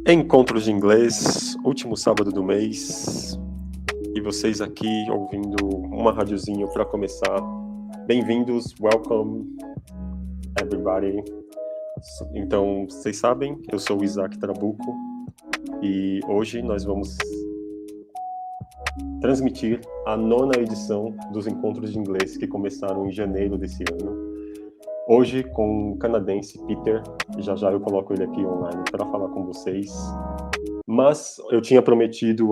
Encontros de inglês, último sábado do mês, e vocês aqui ouvindo uma radiozinha para começar. Bem-vindos, welcome everybody. Então, vocês sabem, eu sou o Isaac Trabuco e hoje nós vamos transmitir a 9ª edição dos Encontros de Inglês que começaram em janeiro desse ano. Hoje com o canadense Peter, já já eu coloco ele aqui online para falar com vocês. Mas eu tinha prometido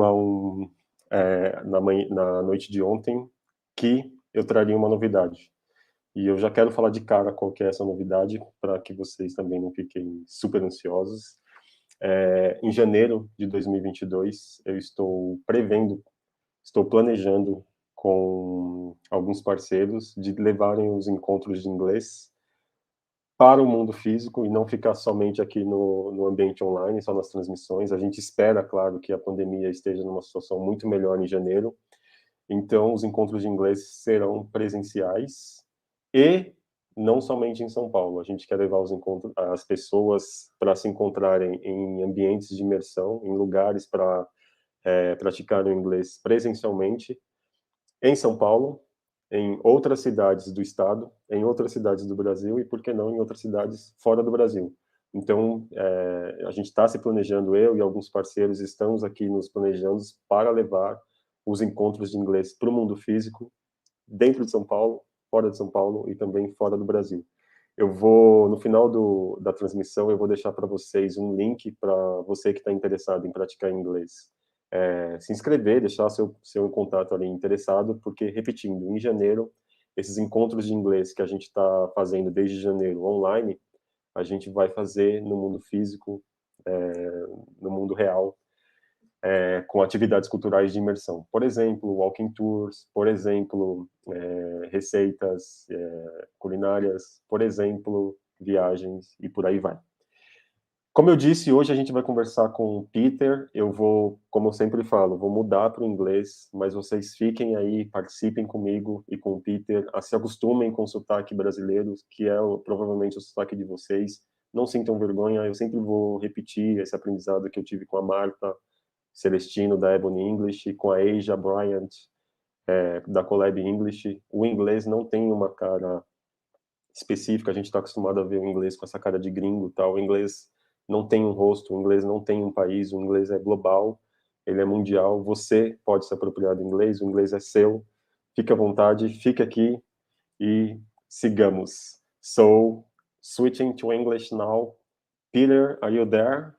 na noite de ontem que eu traria uma novidade. E eu já quero falar de cara qual que é essa novidade, para que vocês também não fiquem super ansiosos. Em janeiro de 2022, eu estou planejando com alguns parceiros de levarem os encontros de inglês para o mundo físico e não ficar somente aqui no ambiente online, só nas transmissões. A gente espera, claro, que a pandemia esteja numa situação muito melhor em janeiro. Então, os encontros de inglês serão presenciais e não somente em São Paulo. A gente quer levar as pessoas para se encontrarem em ambientes de imersão, em lugares para praticar o inglês presencialmente, em São Paulo, em outras cidades do estado, em outras cidades do Brasil e, por que não, em outras cidades fora do Brasil. Então, a gente está se planejando, eu e alguns parceiros estamos aqui nos planejando para levar os encontros de inglês para o mundo físico, dentro de São Paulo, fora de São Paulo e também fora do Brasil. No final da transmissão, eu vou deixar para vocês um link para você que está interessado em praticar inglês se inscrever, deixar seu contato ali interessado, porque, repetindo, em janeiro, esses encontros de inglês que a gente está fazendo desde janeiro online, a gente vai fazer no mundo físico, no mundo real, com atividades culturais de imersão. Por exemplo, walking tours, por exemplo, receitas culinárias, por exemplo, viagens e por aí vai. Como eu disse, hoje a gente vai conversar com o Peter. Eu vou, como eu sempre falo, vou mudar para o inglês, mas vocês fiquem aí, participem comigo e com o Peter, se acostumem com o sotaque brasileiro, que é provavelmente o sotaque de vocês. Não sintam vergonha, eu sempre vou repetir esse aprendizado que eu tive com a Marta Celestino, da Ebony English, e com a Asia Bryant, da Collab English. O inglês não tem uma cara específica, a gente está acostumado a ver o inglês com essa cara de gringo e tal. O inglês não tem um rosto, o inglês não tem um país, o inglês é global, ele é mundial, você pode se apropriar do inglês, o inglês é seu, fique à vontade, fique aqui e sigamos. So, switching to English now. Peter, are you there?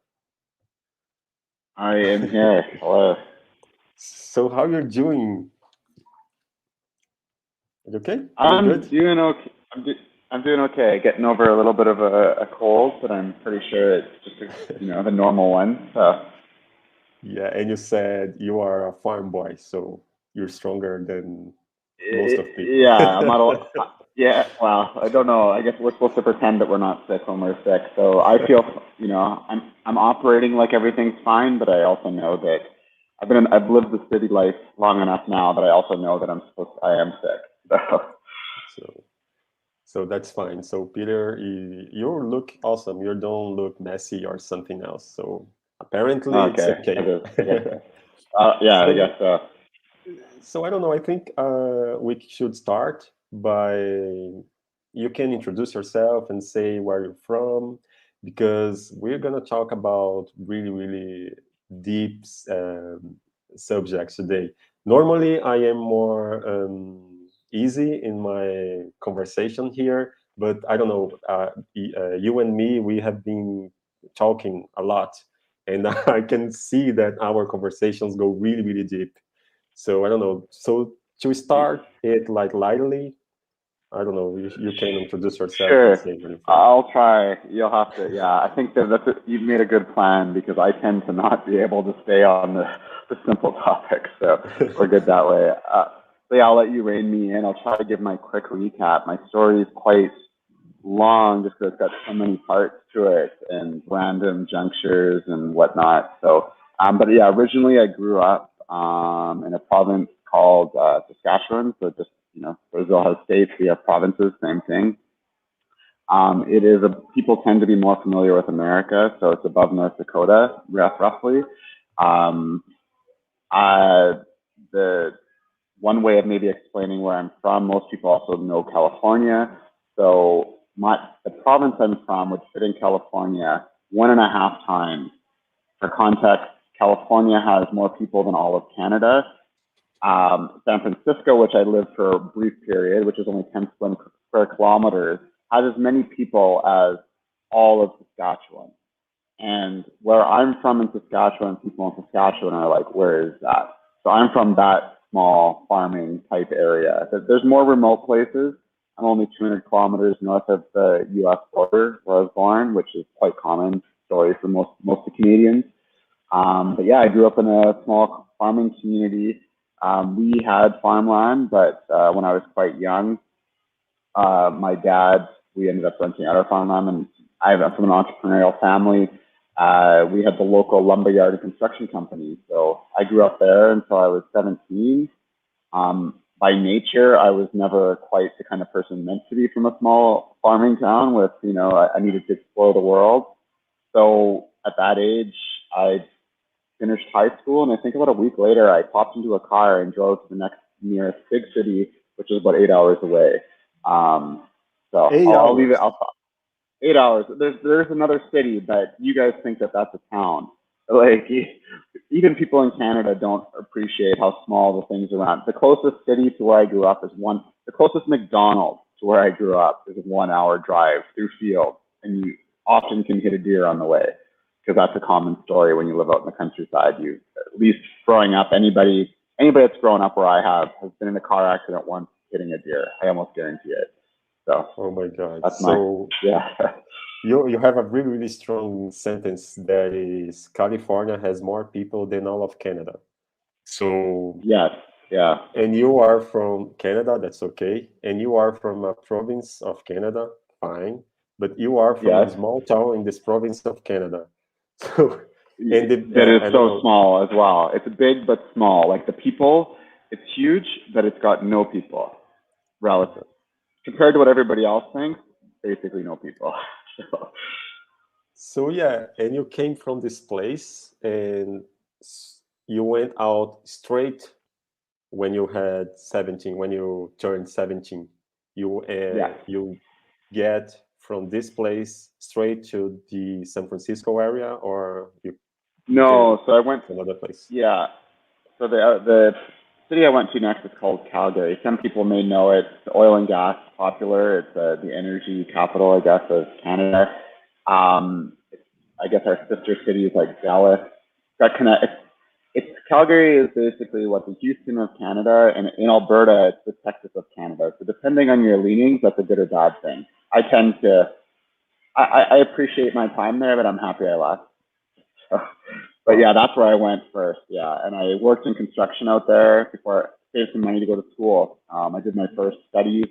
I am here. Hello. So, how you're doing? Are you okay? I'm Good? doing okay. I'm doing okay. Getting over a little bit of a cold, but I'm pretty sure it's just the normal one. So. Yeah, and you said you are a farm boy, so you're stronger than most of people. Yeah, I'm not. Yeah, well, I don't know. I guess we're supposed to pretend that we're not sick when we're sick. So I feel, I'm operating like everything's fine, but I also know that I've lived the city life long enough now that I also know that I am sick. So that's fine. So Peter, you look awesome. You don't look messy or something else. So apparently it's okay. Yeah, I guess so. So I don't know. I think we should start by, you can introduce yourself and say where you're from, because we're gonna talk about really, really deep subjects today. Normally, I am more easy in my conversation here, but I don't know. You and me, we have been talking a lot, and I can see that our conversations go really, really deep. So I don't know. So to start it like lightly, I don't know. You can introduce yourself. Sure, and say where you're from. I'll try. You'll have to. Yeah, I think you've made a good plan, because I tend to not be able to stay on the simple topics. So we're good that way. So yeah, I'll let you rein me in. I'll try to give my quick recap. My story is quite long, just because it's got so many parts to it and random junctures and whatnot. So, but yeah, originally I grew up in a province called Saskatchewan. So just, Brazil has states, we have provinces, same thing. People tend to be more familiar with America, so it's above North Dakota, roughly. The one way of maybe explaining where I'm from, most people also know California. So the province I'm from would fit in California 1.5 times. For context, California has more people than all of Canada. San Francisco, which I lived for a brief period, which is only 10 square kilometers, has as many people as all of Saskatchewan. And where I'm from in Saskatchewan, people in Saskatchewan are like, where is that? So I'm from that small farming type area. There's more remote places. I'm only 200 kilometers north of the U.S. border where I was born, which is quite common story for most of the Canadians. But yeah, I grew up in a small farming community. We had farmland, but when I was quite young, my dad, we ended up renting out our farmland, and I'm from an entrepreneurial family. We had the local lumberyard and construction company. So I grew up there until I was 17. By nature, I was never quite the kind of person meant to be from a small farming town with, I needed to explore the world. So at that age, I finished high school, and I think about a week later, I popped into a car and drove to the next nearest big city, which is about 8 hours away. So I'll leave it. 8 hours. There's another city, but you guys think that that's a town. Like, even people in Canada don't appreciate how small the things around. The closest city to where I grew up is the closest McDonald's to where I grew up is a 1 hour drive through fields, and you often can hit a deer on the way. because that's a common story when you live out in the countryside. You, at least growing up, anybody that's grown up where I have has been in a car accident once hitting a deer. I almost guarantee it. So. Oh my God. That's so yeah. you have a really, really strong sentence that is California has more people than all of Canada. So Yes. Yeah. and you are from Canada, that's okay. And you are from a province of Canada, fine. But you are from a small town in this province of Canada. So and that is so small as well. It's big but small. Like the people, it's huge, but it's got no people relative. Compared to what everybody else thinks, basically no people. So yeah, and you came from this place and you went out straight when you had 17, when you turned 17. You you get from this place straight to the San Francisco area, or you no, so I went to another place. Yeah. So the city I went to next is called Calgary. Some people may know it. It's oil and gas popular. It's the energy capital, I guess, of Canada. I guess our sister city is like Dallas. It's Calgary is basically what the Houston of Canada, and in Alberta, it's the Texas of Canada. So depending on your leanings, that's a good or bad thing. I appreciate my time there, but I'm happy I left. But yeah, that's where I went first. Yeah, and I worked in construction out there before I saved some money to go to school. I did my first studies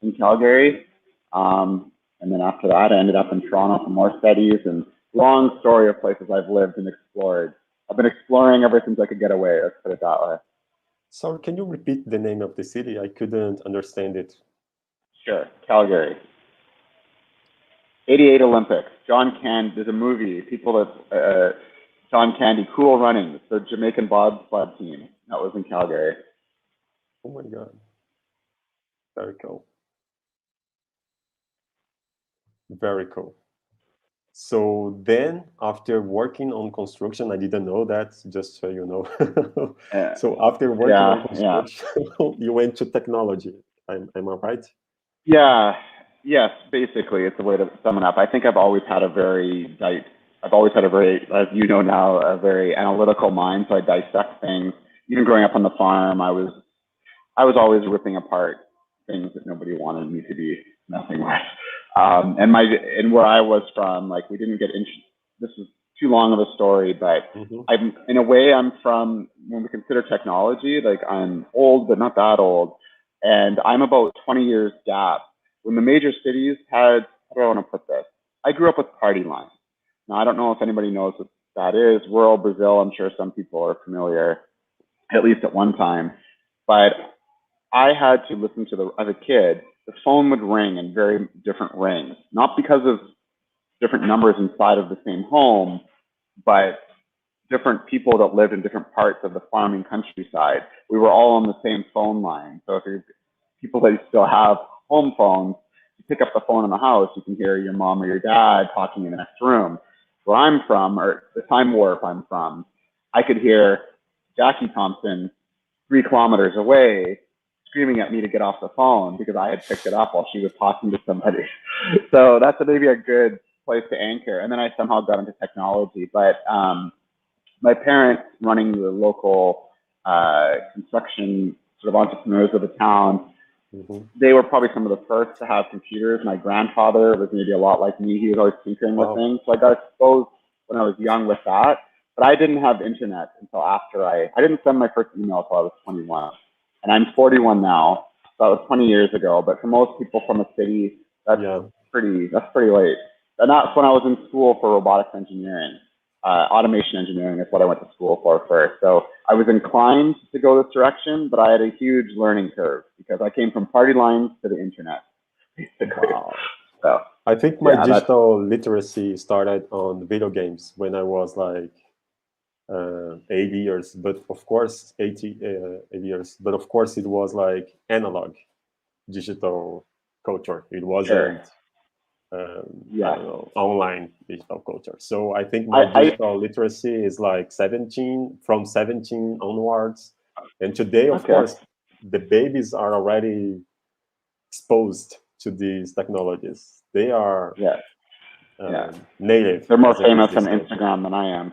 in Calgary, and then after that, I ended up in Toronto for more studies. And long story of places I've lived and explored. I've been exploring ever since I could get away. Let's put it that way. So, can you repeat the name of the city? I couldn't understand it. Sure, Calgary. 88 Olympics. John Candy. There's a movie. People that. John Candy, Cool Runnings, the Jamaican bobsled team. That was in Calgary. Oh my God. Very cool. Very cool. So then, after working on construction, I didn't know that, just so you know. So after working on construction, you went to technology. Am I right? Yeah. Yes, basically, it's a way to sum it up. I think I've always had a very, as you know now, a very analytical mind. So I dissect things. Even growing up on the farm, I was always ripping apart things that nobody wanted me to be messing with. And where I was from, like, we didn't get this is too long of a story, but I'm from, when we consider technology, like, I'm old but not that old, and I'm about 20 years gap. When the major cities had, how do I want to put this? I grew up with party lines. Now, I don't know if anybody knows what that is. Rural Brazil, I'm sure some people are familiar, at least at one time. But I had to listen to as a kid, the phone would ring in very different rings, not because of different numbers inside of the same home, but different people that lived in different parts of the farming countryside. We were all on the same phone line. So if you're people that still have home phones, you pick up the phone in the house, you can hear your mom or your dad talking in the next room. Where I'm from, or the time warp I'm from, I could hear Jackie Thompson 3 kilometers away screaming at me to get off the phone because I had picked it up while she was talking to somebody. So that's maybe a good place to anchor. And then I somehow got into technology. But my parents, running the local construction sort of entrepreneurs of the town, they were probably some of the first to have computers. My grandfather was maybe a lot like me. He was always tinkering with things. So I got exposed when I was young with that. But I didn't have internet until after I didn't send my first email until I was 21. And I'm 41 now. So that was 20 years ago. But for most people from a city, that's pretty late. And that's when I was in school for robotics engineering. Automation engineering is what I went to school for first. So I was inclined to go this direction, but I had a huge learning curve because I came from party lines to the internet, basically. So I think my digital literacy started on video games when I was like 8 years, but of course 8 years, but of course it was like analog digital culture. It wasn't I don't know, online digital culture. So I think my digital literacy is like 17, from 17 onwards. And today, of course, the babies are already exposed to these technologies. They are native. They're more famous on Instagram than I am.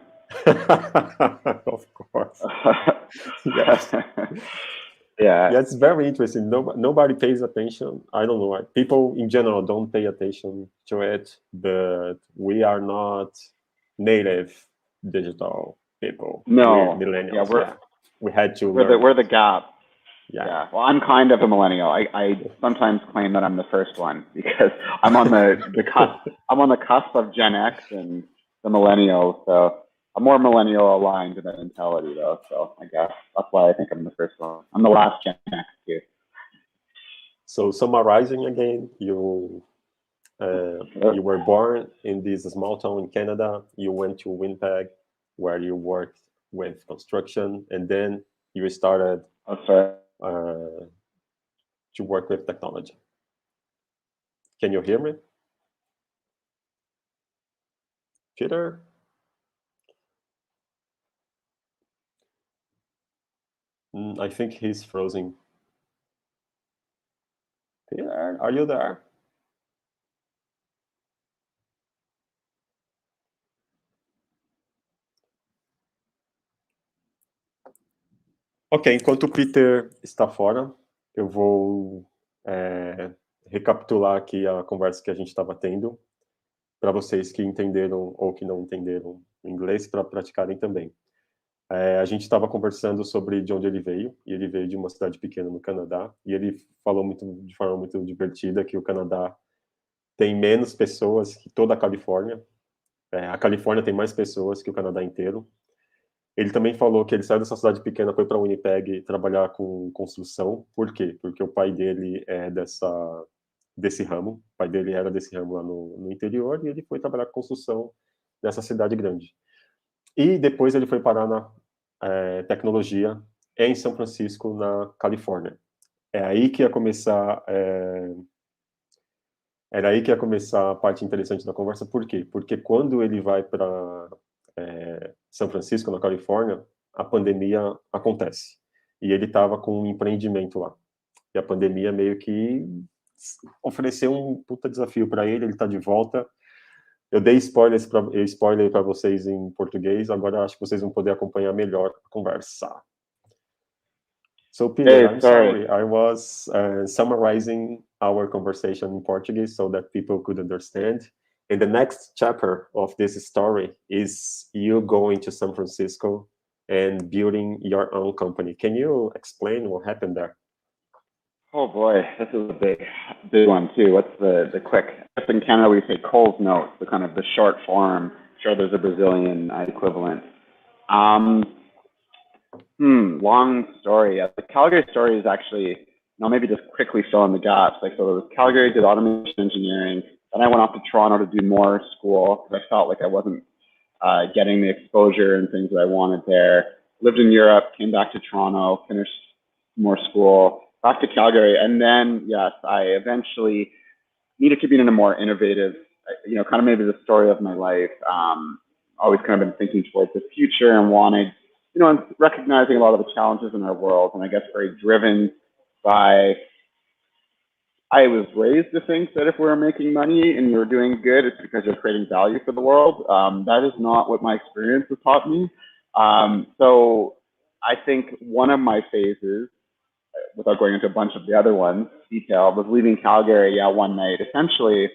Of course. Yes. Yeah. Yeah, it's very interesting. Nobody pays attention. I don't know why. People in general don't pay attention to it, but we are not native digital people. No. We're millennials. We had to we're the gap. Yeah. Well, I'm kind of a millennial. I sometimes claim that I'm the first one because I'm on the cusp. I'm on the cusp of Gen X and the millennials. So I'm more millennial aligned to that mentality, though. So I guess that's why I think I'm the first one. I'm the last Gen X too. So summarizing again, you were born in this small town in Canada. You went to Winnipeg, where you worked with construction, and then you started to work with technology. Can you hear me, Peter? I think he's frozen. Peter, are you there? Ok, enquanto o Peter está fora, eu vou recapitular aqui a conversa que a gente estava tendo, para vocês que entenderam ou que não entenderam inglês, para praticarem também. A gente estava conversando sobre de onde ele veio, e ele veio de uma cidade pequena no Canadá, e ele falou de forma muito divertida que o Canadá tem menos pessoas que toda a Califórnia. A Califórnia tem mais pessoas que o Canadá inteiro. Ele também falou que ele saiu dessa cidade pequena, foi para Winnipeg trabalhar com construção. Por quê? Porque o pai dele é desse ramo. O pai dele era desse ramo lá no interior, e ele foi trabalhar com construção nessa cidade grande. E depois ele foi parar na tecnologia em São Francisco, na Califórnia. É aí que ia começar... Era aí que ia começar a parte interessante da conversa. Por quê? Porque quando ele vai para São Francisco, na Califórnia, a pandemia acontece. E ele estava com um empreendimento lá. E a pandemia meio que ofereceu um puta desafio para ele. Ele está de volta. Eu dei spoiler para vocês em português. Agora acho que vocês vão poder acompanhar melhor a conversa. So Peter, I'm sorry. I was summarizing our conversation in Portuguese so that people could understand. And the next chapter of this story is you going to San Francisco and building your own company. Can you explain what happened there? Oh boy, this is a big one too. What's the quick? Just in Canada we say Cole's note, the kind of the short form. Sure, there's a Brazilian equivalent. Long story. The Calgary story is actually, maybe just quickly fill in the gaps. Like, so it was Calgary, did automation engineering. Then I went off to Toronto to do more school because I felt like I wasn't getting the exposure and things that I wanted there. Lived in Europe, came back to Toronto, finished more school, back to Calgary. And then, yes, I eventually needed to be in a more innovative, kind of maybe the story of my life. Always kind of been thinking towards the future and wanted, and recognizing a lot of the challenges in our world. And I guess very driven by, I was raised to think that if we were making money and you were doing good, it's because you're creating value for the world. That is not what my experience has taught me. So I think one of my phases, without going into a bunch of the other ones, detail, was leaving Calgary one night. Essentially,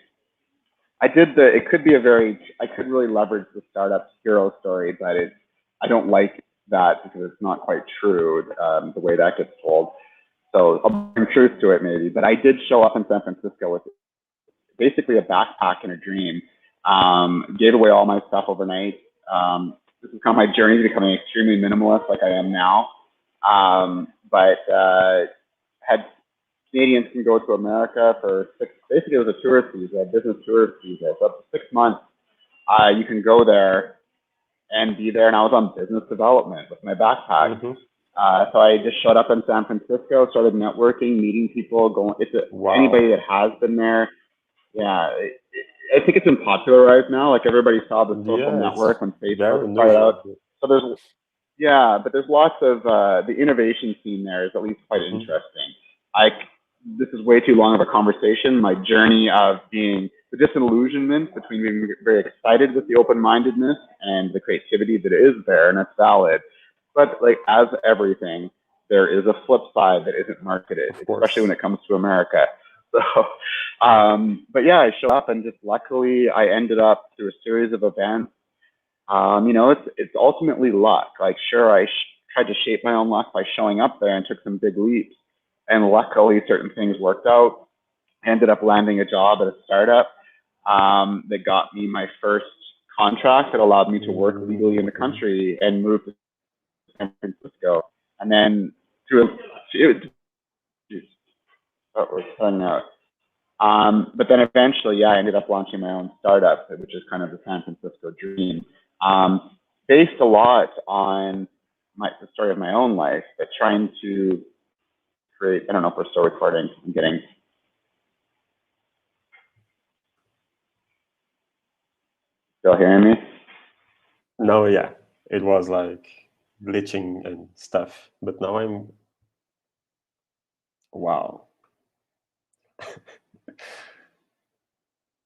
I could really leverage the startup hero story, but I don't like that because it's not quite true, the way that gets told. So I'll bring truth to it maybe, but I did show up in San Francisco with basically a backpack and a dream. Gave away all my stuff overnight. This is kind of my journey to becoming extremely minimalist like I am now. But had Canadians can go to America for basically it was a tourist visa, a business tourist visa. So up to 6 months, you can go there and be there. And I was on business development with my backpack. So I just showed up in San Francisco, started networking, meeting people, anybody that has been there. Yeah, I think it's been popularized now. Like everybody saw the social network when Facebook started out. So but there's lots of, the innovation scene there is at least quite interesting. This is way too long of a conversation. My journey of being disillusionment between being very excited with the open-mindedness and the creativity that is there, and it's valid. But like as everything, there is a flip side that isn't marketed, especially when it comes to America. So, but yeah, I showed up, and just luckily I ended up through a series of events. You know, it's ultimately luck. Like, sure, I tried to shape my own luck by showing up there and took some big leaps. And luckily, certain things worked out. I ended up landing a job at a startup that got me my first contract that allowed me to work legally in the country and move to San Francisco. And then but then eventually, yeah, I ended up launching my own startup, which is kind of the San Francisco dream. Based a lot on the story of my own life, but trying to create, I don't know if we're still recording, I'm getting. Still hearing me? No, yeah, it was like glitching and stuff, but now I'm, wow.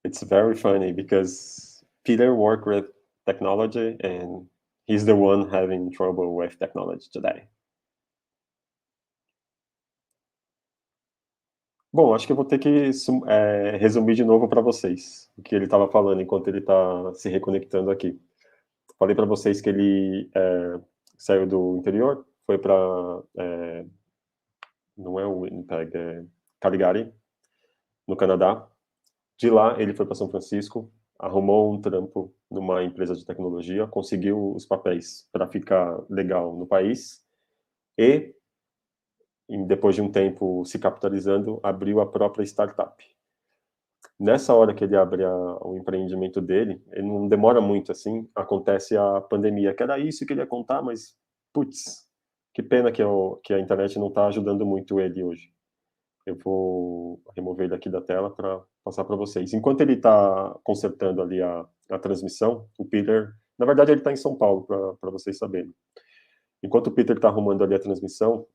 It's very funny because Peter worked with technology and he's the one having trouble with technology today. Bom, acho que eu vou ter que resumir de novo para vocês o que ele estava falando enquanto ele está se reconectando aqui. Falei para vocês que ele saiu do interior, foi para, não é o Winnipeg, é Calgary, no Canadá. De lá, ele foi para São Francisco, arrumou um trampo numa empresa de tecnologia, conseguiu os papéis para ficar legal no país e, depois de um tempo se capitalizando, abriu a própria startup. Nessa hora que ele abre o empreendimento dele, ele não demora muito, assim, acontece a pandemia, que era isso que ele ia contar, mas, putz, que pena que a internet não está ajudando muito ele hoje. Eu vou remover ele aqui da tela para passar para vocês. Enquanto ele está consertando ali a transmissão, o Peter, na verdade ele está em São Paulo, para vocês saberem. Enquanto o Peter está arrumando ali a transmissão,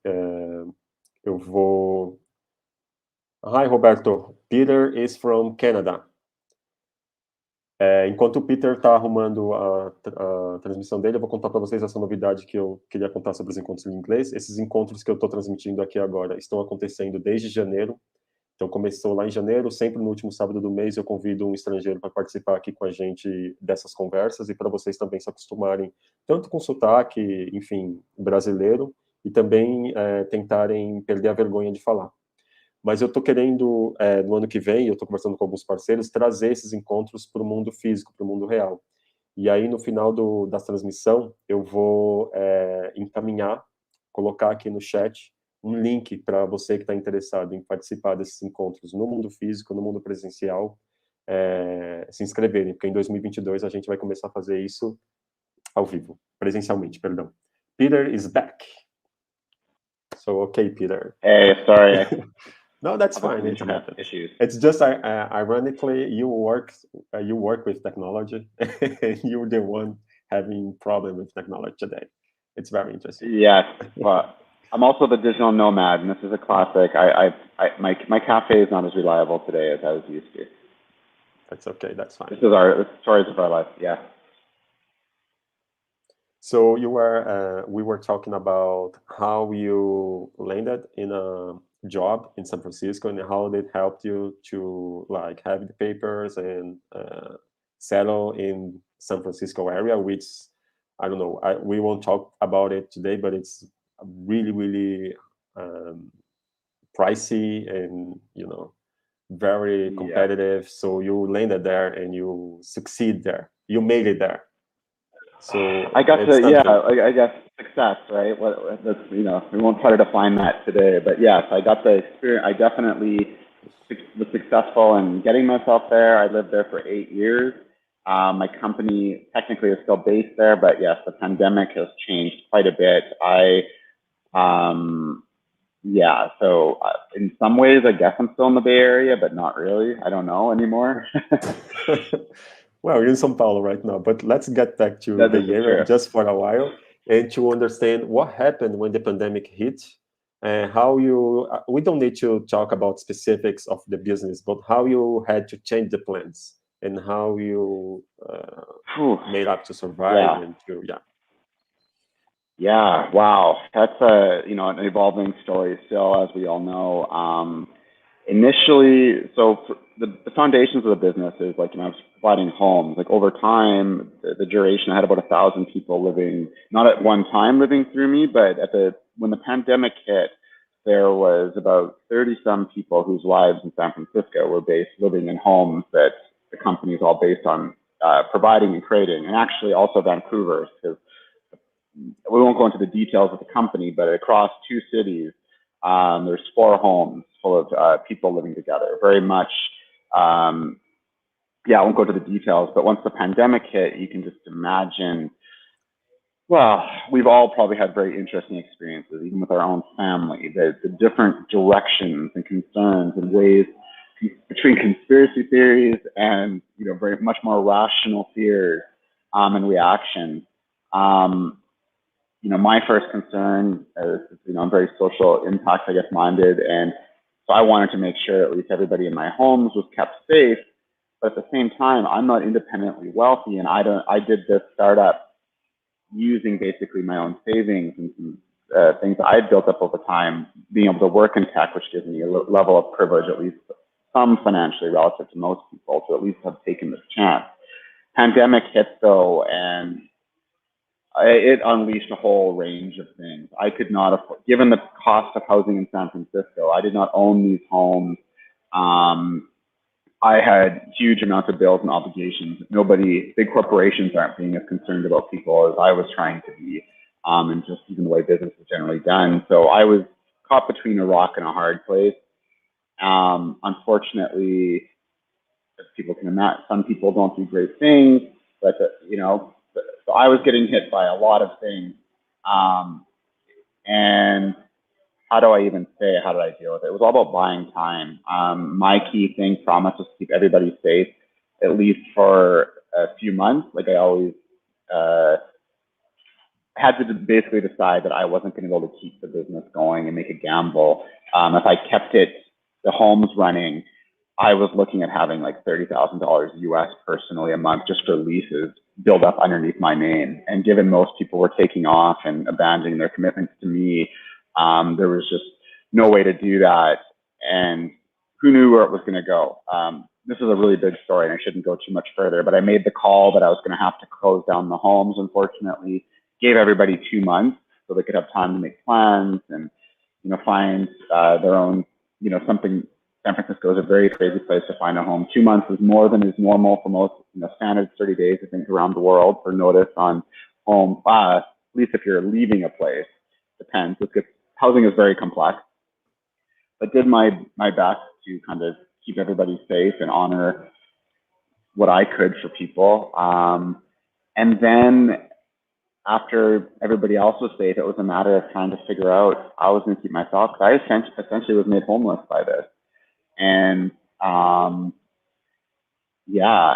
eu vou... Hi, Roberto. Peter is from Canada. Enquanto o Peter está arrumando a transmissão dele, eu vou contar para vocês essa novidade que eu queria contar sobre os encontros em inglês. Esses encontros que eu estou transmitindo aqui agora estão acontecendo desde janeiro. Então, começou lá em janeiro, sempre no último sábado do mês eu convido um estrangeiro para participar aqui com a gente dessas conversas e para vocês também se acostumarem, tanto com sotaque, enfim, brasileiro, e também tentarem perder a vergonha de falar. Mas eu estou querendo, no ano que vem, eu estou conversando com alguns parceiros, trazer esses encontros para o mundo físico, para o mundo real. E aí, no final da transmissão, eu vou encaminhar, colocar aqui no chat, um link para você que está interessado em participar desses encontros no mundo físico, no mundo presencial, se inscreverem, porque em 2022 a gente vai começar a fazer isso ao vivo, presencialmente, perdão. Peter is back. So, okay, Peter. Hey, sorry. No, that's fine. It happens. It's just ironically, you work with technology, and you're the one having problem with technology today. It's very interesting. Yes, well, I'm also the digital nomad, and this is a classic. My cafe is not as reliable today as I was used to. That's okay. That's fine. This is the stories of our life. Yeah. So we were talking about how you landed in a job in San Francisco and how it helped you to like have the papers and settle in San Francisco area, which I don't know, we won't talk about it today, but it's really, really pricey and, you know, very competitive. Yeah. So you landed there and you succeed there. You made it there. So I got I guess success, right? That's, you know, we won't try to define that today, but yes, I got the experience. I definitely was successful in getting myself there. I lived there for 8 years. My company technically is still based there, but yes, the pandemic has changed quite a bit. So in some ways, I guess I'm still in the Bay Area, but not really. I don't know anymore. Well, you're in São Paulo right now, but let's get back to the Bay Area just for a while and to understand what happened when the pandemic hit. how you, we don't need to talk about specifics of the business, but how you had to change the plans and how you made up to survive and to, Yeah, wow. That's an evolving story still, as we all know. Initially, so the foundations of the business is like, I was providing homes. Like over time, the duration, I had about 1,000 people living, not at one time living through me, but when the pandemic hit, there was about 30 some people whose lives in San Francisco were living in homes that the company is all based on providing and creating, and actually also Vancouver, because we won't go into the details of the company, but across 2 cities, there's 4 homes full of people living together. Very much, I won't go into the details, but once the pandemic hit, you can just imagine, well, we've all probably had very interesting experiences, even with our own family, the different directions and concerns and ways between conspiracy theories and, very much more rational fears and reactions. My first concern is, I'm very social impact, minded. And so I wanted to make sure at least everybody in my homes was kept safe. But at the same time, I'm not independently wealthy. And I did this startup using basically my own savings and some things that I had built up over time, being able to work in tech, which gives me a level of privilege, at least some financially relative to most people, to at least have taken this chance. Pandemic hit though, and it unleashed a whole range of things. I could not afford, given the cost of housing in San Francisco, I did not own these homes. I had huge amounts of bills and obligations. Big corporations aren't being as concerned about people as I was trying to be, and just even the way business is generally done. So I was caught between a rock and a hard place. Unfortunately, as people can imagine, some people don't do great things, but so I was getting hit by a lot of things. And how do I even say it? How did I deal with it? It was all about buying time. My key thing, promise, was to keep everybody safe, at least for a few months. Like I always had to basically decide that I wasn't going to be able to keep the business going and make a gamble. If I kept the homes running, I was looking at having like $30,000 US personally a month just for leases build up underneath my name. And given most people were taking off and abandoning their commitments to me, there was just no way to do that. And who knew where it was going to go? This is a really big story and I shouldn't go too much further, but I made the call that I was going to have to close down the homes, unfortunately, gave everybody 2 months so they could have time to make plans and, find their own, something. San Francisco is a very crazy place to find a home. 2 months is more than is normal for most, standard 30 days, I think, around the world for notice on home, at least if you're leaving a place. Depends. Housing is very complex, but did my best to kind of keep everybody safe and honor what I could for people. And then after everybody else was safe, it was a matter of trying to figure out how I was going to keep myself, because I essentially was made homeless by this. And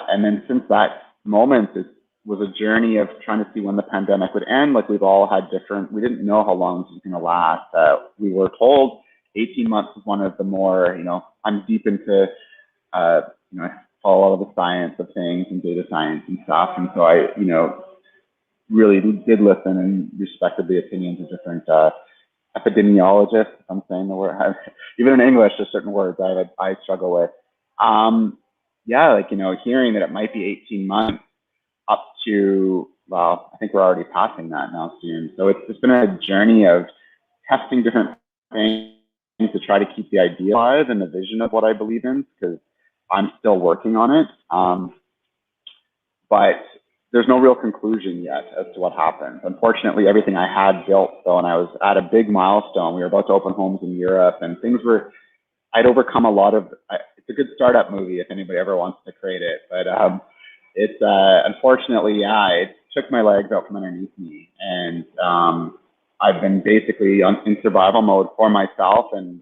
and then since that moment, it was a journey of trying to see when the pandemic would end. Like we've all had we didn't know how long this was going to last. We were told 18 months was one of the more, I'm deep into, I follow all of the science of things and data science and stuff. And so I, really did listen and respected the opinions of different epidemiologists, if I'm saying the word. Even in English, there's certain words I struggle with. Hearing that it might be 18 months up to, well, I think we're already passing that now soon. So it's been a journey of testing different things to try to keep the idea alive and the vision of what I believe in, because I'm still working on it. But there's no real conclusion yet as to what happened. Unfortunately, everything I had built, though, and I was at a big milestone. We were about to open homes in Europe, and I'd overcome a lot of, it's a good startup movie if anybody ever wants to create it. But it's, unfortunately, it took my legs out from underneath me. And I've been basically in survival mode for myself and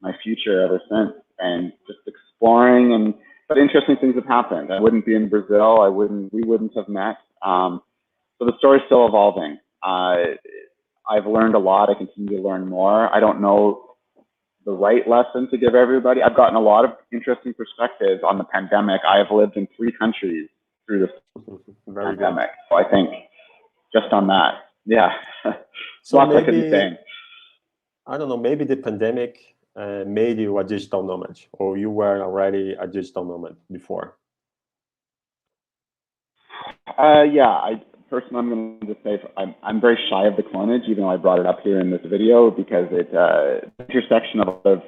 my future ever since, and just exploring. But interesting things have happened. I wouldn't be in Brazil. We wouldn't have met. So the story's still evolving. I've learned a lot. I continue to learn more. I don't know the right lesson to give everybody. I've gotten a lot of interesting perspectives on the pandemic. I have lived in 3 countries through this pandemic. Good. So I think just on that, yeah. So lots maybe, I could be saying. I don't know, maybe the pandemic made you a digital nomad, or you were already a digital nomad before? Yeah, personally, I'm going to just say I'm very shy of the coinage, even though I brought it up here in this video, because it's an intersection of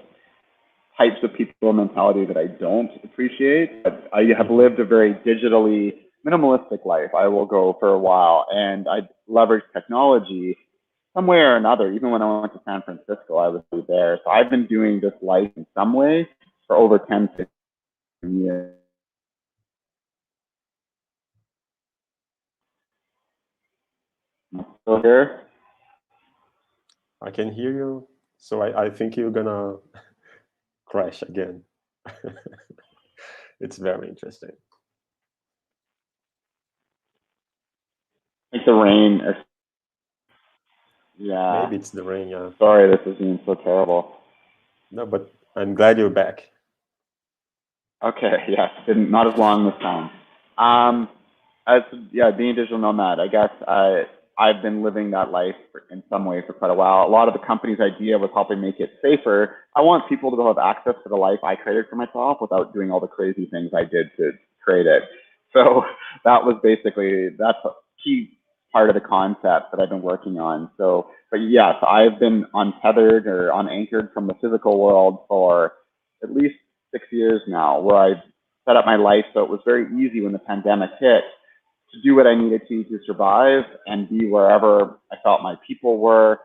types of people mentality that I don't appreciate. But I have lived a very digitally minimalistic life. I will go for a while, and I leverage technology some way or another. Even when I went to San Francisco, I was there. So I've been doing this life in some way for over 10, 15 years. Still here? I can hear you. So I think you're gonna crash again. It's very interesting. I think the rain is, yeah. Maybe it's the rain, yeah. Sorry, this is being so terrible. No, but I'm glad you're back. Okay, yes, not as long this time. Yeah, being a digital nomad, I guess I've been living that life in some way for quite a while. A lot of the company's idea was helping make it safer. I want people to have access to the life I created for myself without doing all the crazy things I did to create it. So that was basically, that's a key part of the concept that I've been working on. So, but yes, I've been untethered or unanchored from the physical world for at least 6 years now, where I set up my life so it was very easy when the pandemic hit to do what I needed to survive and be wherever I felt my people were.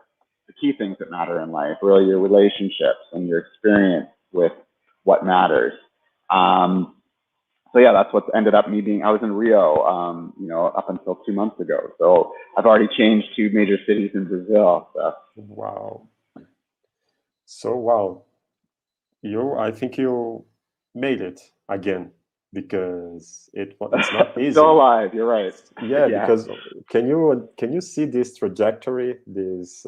The key things that matter in life, really your relationships and your experience with what matters. So yeah, that's what's ended up me being, I was in Rio, you know, up until 2 months ago. So I've already changed 2 major cities in Brazil. So. Wow. So wow. I think you made it again, because it's not easy. Still alive, you're right. Yeah, yeah, because can you see this trajectory, this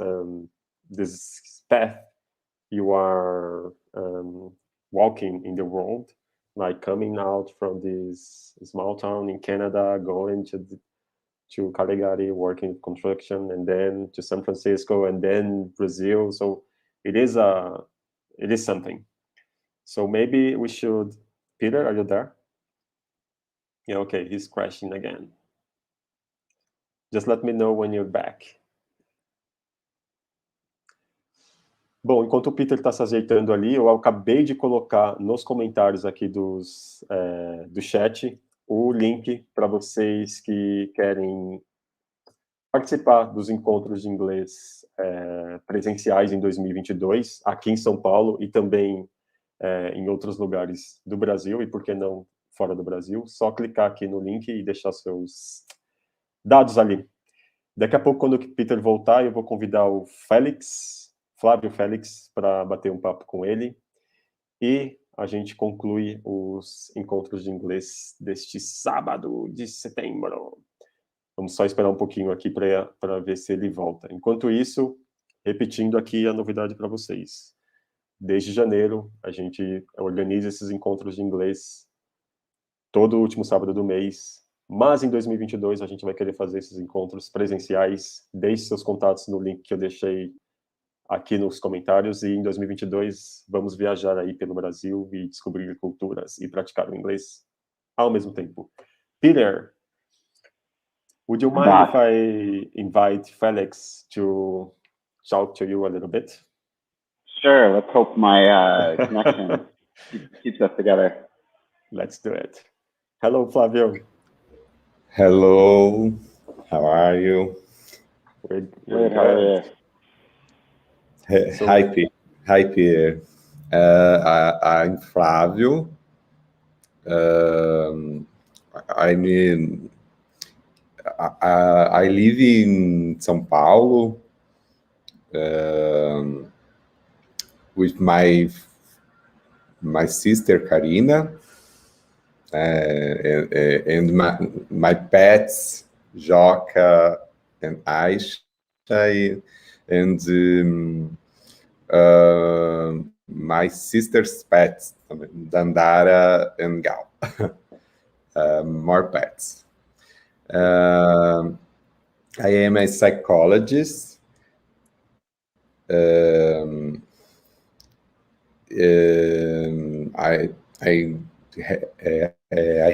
path you are walking in the world, like coming out from this small town in Canada, going to Calgary, working construction, and then to San Francisco, and then Brazil. So it is something. So maybe we should, Peter, are you there? Yeah, okay, he's crashing again. Just let me know when you're back. Bom, enquanto o Peter está se ajeitando ali, eu acabei de colocar nos comentários aqui do chat o link para vocês que querem participar dos encontros de inglês presenciais em 2022, aqui em São Paulo e também em outros lugares do Brasil, e por que não fora do Brasil. Só clicar aqui no link e deixar seus dados ali. Daqui a pouco, quando o Peter voltar, eu vou convidar o Flávio Félix, para bater um papo com ele, e a gente conclui os encontros de inglês deste sábado de setembro. Vamos só esperar um pouquinho aqui para ver se ele volta. Enquanto isso, repetindo aqui a novidade para vocês. Desde janeiro, a gente organiza esses encontros de inglês todo último sábado do mês, mas em 2022 a gente vai querer fazer esses encontros presenciais. Deixe seus contatos no link que eu deixei aqui nos comentários, e em 2022 vamos viajar aí pelo Brasil e descobrir culturas e praticar o inglês ao mesmo tempo. Peter, would you mind if I invite Felix to talk to you a little bit? Sure, let's hope my connection keeps us together. Let's do it. Hello, Flavio. Hello, how are you? We're good. How are you? Hi, Peter. I'm Flávio. I live in São Paulo with my sister Karina and my pets Joca and Aisha. and my sister's pets, Dandara and Gal. More pets. I am a psychologist. I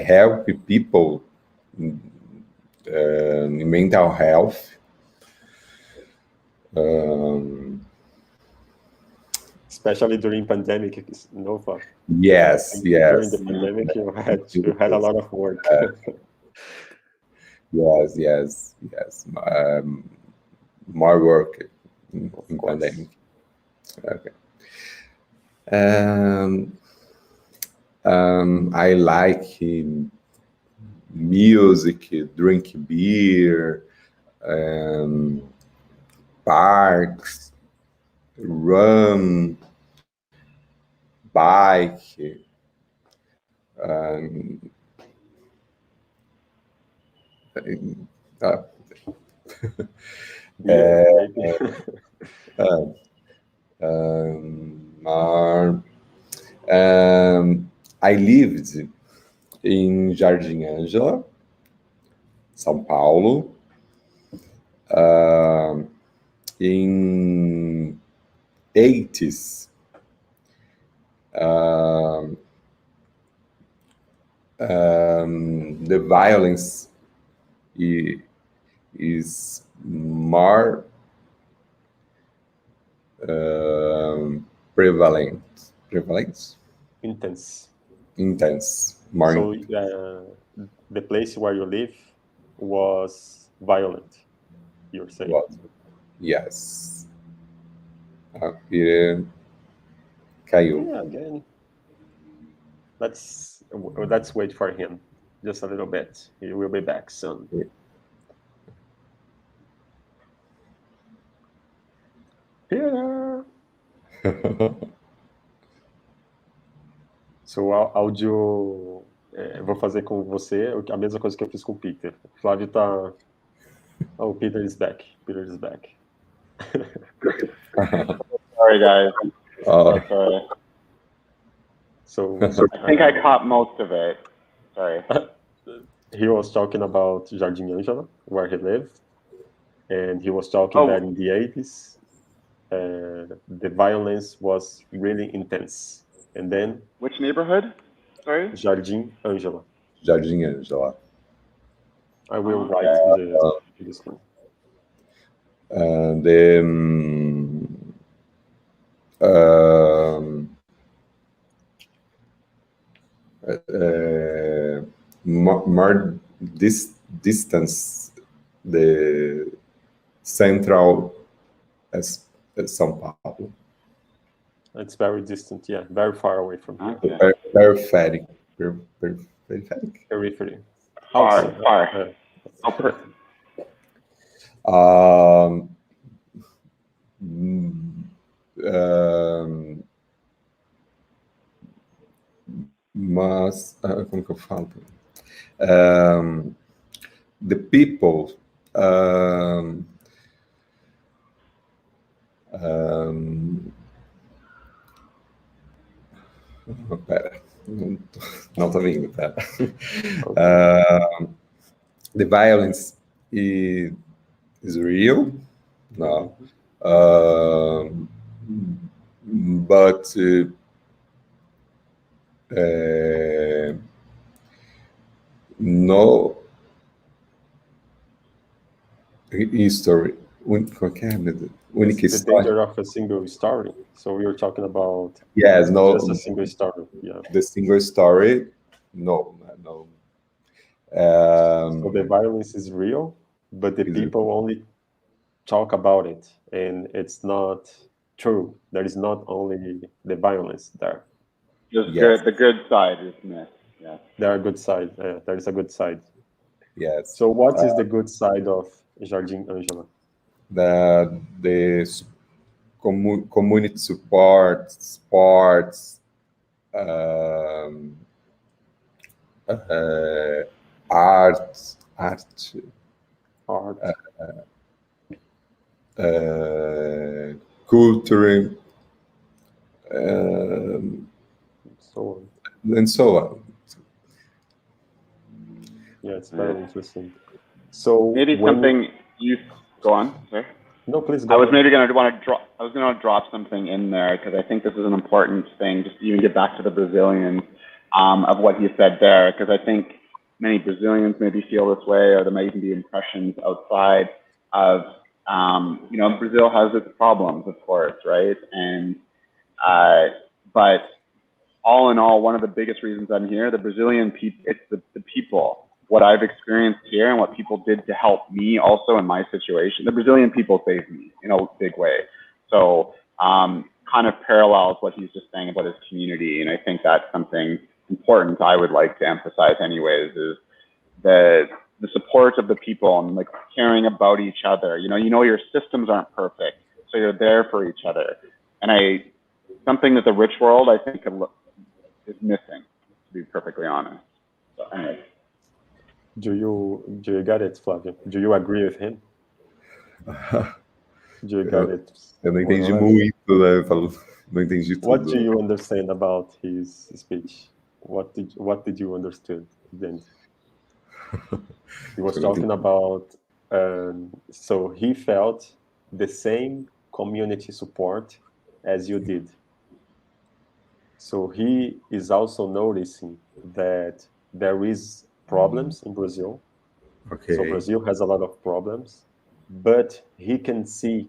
help people in mental health. Especially during pandemic, Nova. Yes. During the pandemic, you had a lot of work. Yes. More work in pandemic. Okay. I like music, drink beer, parks, run, bike. I lived in Jardim Ângela, São Paulo, in 80s. The violence is more prevalent. Intense. More So the place where you live was violent, you're saying? Yes. Here caiu. Yeah, again. Let's wait for him just a little bit. He will be back soon. Yeah. Peter! So, áudio... vou fazer com você a mesma coisa que eu fiz com o Peter. O Flávio tá... Oh, Peter is back. Sorry, guys. Sorry. So I think I caught most of it. Sorry. He was talking about Jardim Ângela, where he lived, and he was talking that in the 80s, the violence was really intense. And then... Which neighborhood? Sorry? Jardim Ângela. I will write in the screen. More distance, the central as São Paulo. It's very distant, yeah, very far away from here. Okay. Periphery. Periphery. Far. Mas, como que eu falo? The people pera, não tô vindo, pera. The violence is real, no, but no history. The danger of a single story. So we were talking about just a single story. Yeah. The single story, no. So the violence is real, but the people only talk about it, and it's not true. There is not only the violence there. The good side is missed. Yeah. There are good sides. There is a good side. Yes. So what is the good side of Jardim Ângela? The community support, sports, art, culture, So on. and so on. Yeah, it's very interesting. So maybe something you go on. Sorry. No, please go. I was maybe going to want to drop. I was going to drop something in there because I think this is an important thing. Just to even get back to the Brazilians of what he said there, because I think many Brazilians maybe feel this way, or there might even be impressions outside of. Brazil has its problems, of course, right? And but all in all, one of the biggest reasons I'm here, the Brazilian people, it's the people. What I've experienced here and what people did to help me also in my situation. The Brazilian people saved me in a big way. So kind of parallels what he's just saying about his community. And I think that's something important I would like to emphasize anyways, is the support of the people and like caring about each other. Your systems aren't perfect, so you're there for each other. And something that the rich world, I think, is missing, to be perfectly honest. So anyway. Do you get it, Flavio? Do you agree with him? Do you get it? Eu não entendi muito, né? Eu falo, não entendi tudo. What do you understand about his speech? What did you understand then? He was talking about, so he felt the same community support as you did. So he is also noticing that there is problems in Brazil. Okay. So Brazil has a lot of problems, but he can see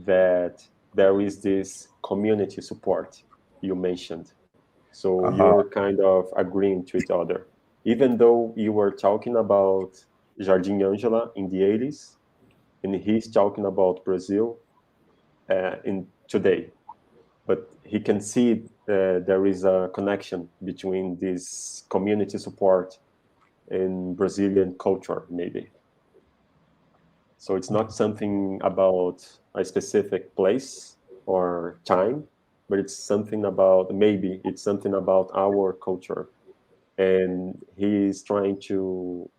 that there is this community support you mentioned. So you're kind of agreeing to each other. Even though you were talking about Jardim Angela in the 80s, and he's talking about Brazil in today. But he can see there is a connection between this community support and Brazilian culture, maybe. So it's not something about a specific place or time, but it's something about our culture. And he's trying to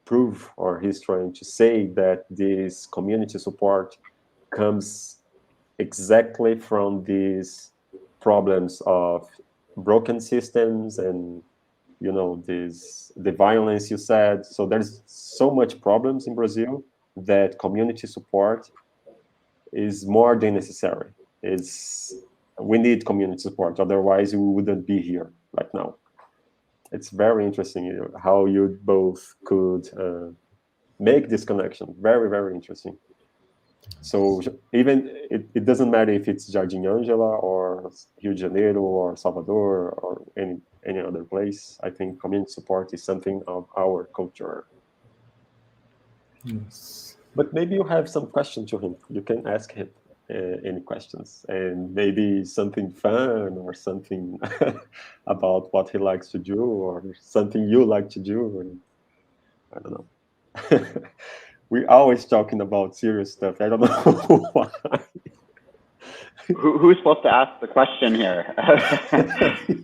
prove, or he's trying to say that this community support comes exactly from these problems of broken systems and the violence you said. So there's so much problems in Brazil that community support is more than necessary. We need community support, otherwise we wouldn't be here right now. It's very interesting how you both could make this connection. Very, very interesting. So even it doesn't matter if it's Jardim Angela or Rio de Janeiro or Salvador or any other place. I think community support is something of our culture. Yes. But maybe you have some question to him. You can ask him any questions, and maybe something fun or something about what he likes to do or something you like to do. And I don't know. We're always talking about serious stuff. I don't know why. Who's supposed to ask the question here?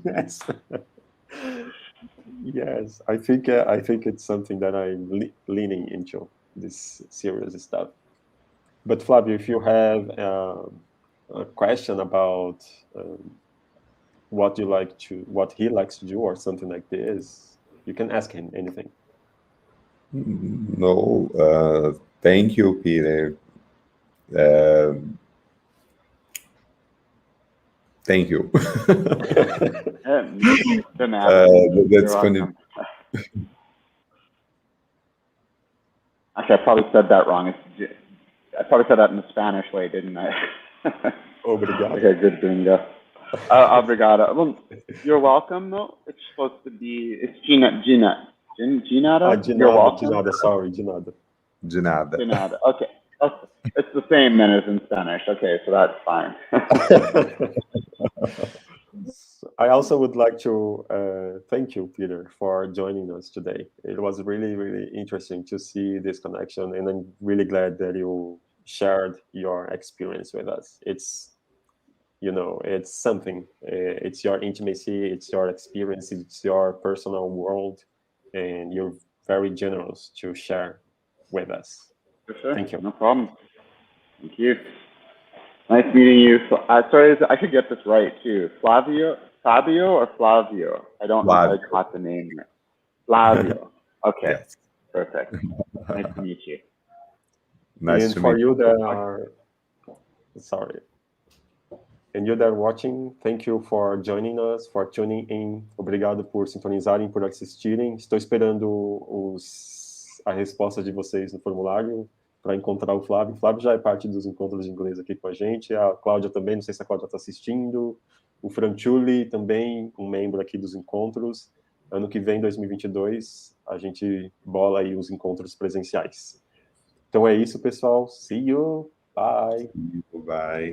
Yes. Yes, I think it's something that I'm leaning into, this serious stuff. But Flavio, if you have a question about what he likes to do or something like this, you can ask him anything. No, thank you, Peter. Thank you. That's funny. Actually, I probably said that wrong. I probably said that in the Spanish way, didn't I? Obrigado. Okay, good, bingo. Obrigado. Well, you're welcome, though. It's supposed to be, it's Ginada? You're welcome? Ginada, sorry, Ginada. Ginada. Okay. It's the same then as in Spanish. Okay, so that's fine. I also would like to thank you, Peter, for joining us today. It was really, really interesting to see this connection, and I'm really glad that you shared your experience with us. It's something. It's your intimacy, it's your experience, it's your personal world, and you're very generous to share with us. For sure. Thank you. No problem. Thank you. Nice meeting you. So, sorry, I should get this right too. Fabio or Flavio? I don't know if I caught the name here. Flavio. Okay. Yes. Perfect. Nice to meet you. And for you that are, sorry. And you that are watching, thank you for joining us, for tuning in. Obrigado por sintonizarem, por assistirem. Estou esperando a resposta de vocês no formulário para encontrar o Flávio. O Flávio já é parte dos encontros de inglês aqui com a gente. A Cláudia também, não sei se a Cláudia está assistindo. O Franciulli também, um membro aqui dos encontros. Ano que vem, 2022, a gente bola aí os encontros presenciais. Então é isso, pessoal. See you. Bye. Bye.